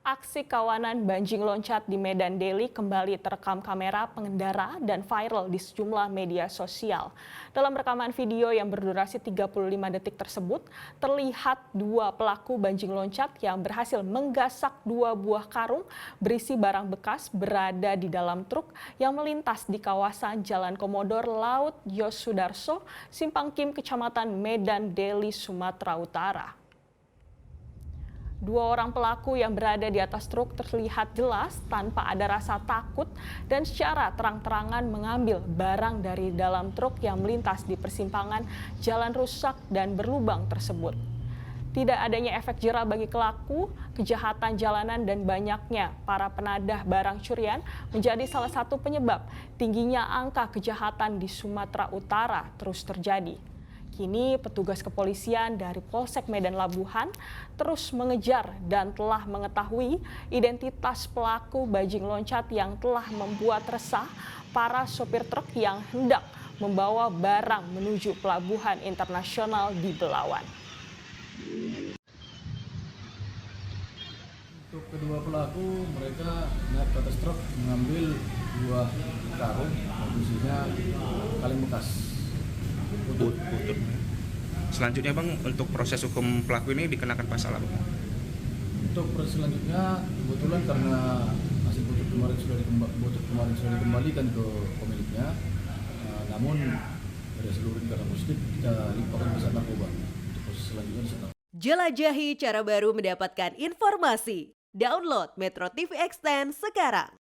Aksi kawanan banjing loncat di Medan Daily kembali terekam kamera pengendara dan viral di sejumlah media sosial. Dalam rekaman video yang berdurasi 35 detik tersebut, terlihat dua pelaku banjing loncat yang berhasil menggasak dua buah karung berisi barang bekas berada di dalam truk yang melintas di kawasan Jalan Komodor Laut Yosudarso, Simpang Kim, Kecamatan Medan Daily, Sumatera Utara. Dua orang pelaku yang berada di atas truk terlihat jelas tanpa ada rasa takut dan secara terang-terangan mengambil barang dari dalam truk yang melintas di persimpangan jalan rusak dan berlubang tersebut. Tidak adanya efek jera bagi pelaku, kejahatan jalanan dan banyaknya para penadah barang curian menjadi salah satu penyebab tingginya angka kejahatan di Sumatera Utara terus terjadi. Kini petugas kepolisian dari Polsek Medan Labuhan terus mengejar dan telah mengetahui identitas pelaku banjing loncat yang telah membuat resah para sopir truk yang hendak membawa barang menuju pelabuhan internasional di Belawan. Untuk kedua pelaku, mereka naik ke atas truk mengambil dua karung isinya kaleng bekas. Butut. Selanjutnya Bang, untuk proses hukum pelaku ini dikenakan pasal apa? Untuk proses selanjutnya, kebetulan karena hasil butut kemarin sudah dikembalikan ke pemiliknya, namun dari seluruh negara positif kita limpahkan ke narkoba. Untuk proses selanjutnya disita. Jelajahi cara baru mendapatkan informasi. Download Metro TV Extend sekarang.